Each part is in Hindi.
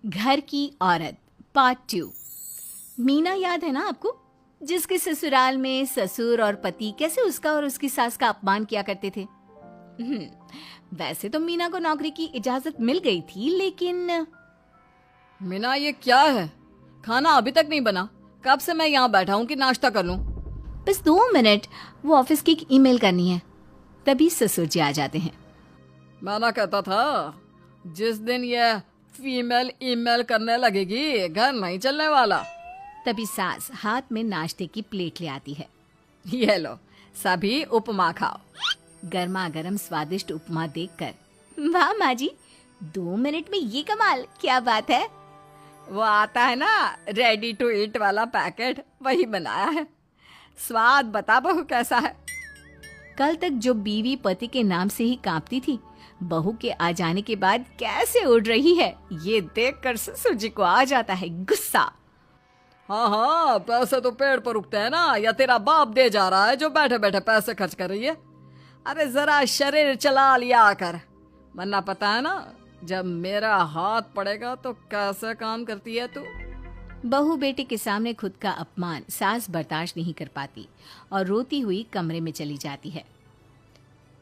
घर की औरत पार्ट 2। मीना याद है ना आपको, जिसके ससुराल में ससुर और पति कैसे उसका और उसकी सास का अपमान किया करते थे। वैसे तो मीना को नौकरी की इजाजत मिल गई थी, लेकिन मीना, ये क्या है? खाना अभी तक नहीं बना। कब से मैं यहाँ बैठा हूँ कि नाश्ता कर लूँ। बस 2 मिनट, वो ऑफिस की एक ईमेल करनी है। तभी ससुर जी आ जाते हैं। मैंने कहता था जिस दिन ये फीमेल ईमेल करने लगेगी घर नहीं चलने वाला। तभी सास हाथ में नाश्ते की प्लेट ले आती है। ये लो, सभी उपमा खाओ। गर्मा गर्म स्वादिष्ट उपमा देखकर वाह माँ जी, 2 मिनट में ये कमाल, क्या बात है। वो आता है ना रेडी टू ईट वाला पैकेट, वही बनाया है। स्वाद बता बहू कैसा है। कल तक जो बीवी पति के नाम से ही कांपती थी, बहू के आ जाने के बाद कैसे उड़ रही है, ये देखकर ससुर जी को आ जाता है गुस्सा। हाँ, पैसे तो पेड़ पर उगते हैं ना, या तेरा बाप दे जा रहा है जो बैठे बैठे पैसे खर्च कर रही है। अरे जरा शरीर चला लिया कर, वरना पता है ना जब मेरा हाथ पड़ेगा तो कैसे काम करती है तू। बहू बेटे के सामने खुद का अपमान सास बर्दाश्त नहीं कर पाती और रोती हुई कमरे में चली जाती है।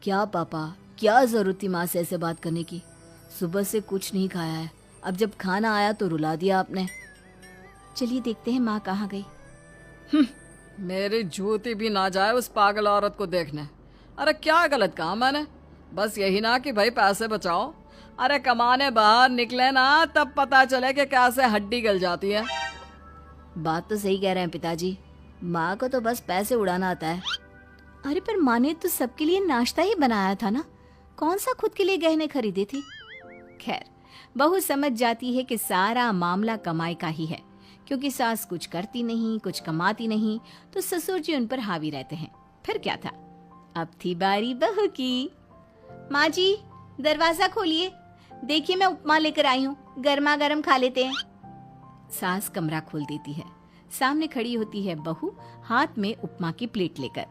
क्या पापा, क्या जरूरत थी माँ से ऐसे बात करने की? सुबह से कुछ नहीं खाया है, अब जब खाना आया तो रुला दिया आपने। चलिए देखते हैं माँ कहाँ गई। मेरी जूती भी ना जाए उस पागल औरत को देखने। अरे क्या गलत कहा मैंने? बस यही ना कि भाई पैसे बचाओ। अरे कमाने बाहर निकले ना तब पता चले कि कैसे हड्डी गल जाती है। बात तो सही कह रहे हैं पिताजी, माँ को तो बस पैसे उड़ाना आता है। अरे पर माँ ने तो सबके लिए नाश्ता ही बनाया था ना, कौन सा खुद के लिए गहने खरीदे थे। खैर, बहू समझ जाती है कि सारा मामला कमाई का ही है, क्योंकि सास कुछ करती नहीं, कुछ कमाती नहीं, तो ससुर जी उन पर हावी रहते हैं। फिर क्या था, अब थी बारी बहू की। माँ जी, दरवाजा खोलिए, देखिए मैं उपमा लेकर आई हूँ, गर्मा गर्म खा लेते हैं। सास कमरा खोल देती है। सामने खड़ी होती है बहू, हाथ में उपमा की प्लेट लेकर।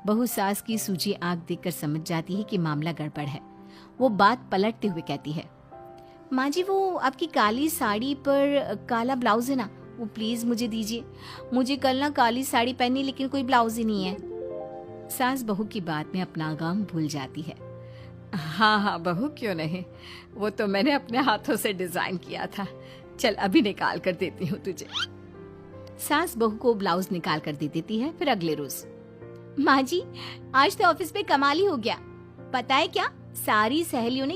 बहू सास की सूजी आंख देखकर समझ जाती है कि मामला गड़बड़ है। वो बात पलटते हुए कहती है, माँ जी वो आपकी काली साड़ी पर काला ब्लाउज है ना, वो प्लीज मुझे दीजिए। मुझे कल ना काली साड़ी पहनी, लेकिन कोई ब्लाउज ही नहीं है। सास बहू की बात में अपना गम भूल जाती है। हाँ हाँ बहू, क्यों नहीं, वो तो मैंने अपने हाथों से डिजाइन किया था। चल अभी निकाल कर देती हूँ तुझे। सास बहू को ब्लाउज निकाल कर दे देती है। फिर अगले रोज, माँ जी आज तो ऑफिस में कमाल ही हो गया, पता है क्या, सारी सहेलियों ने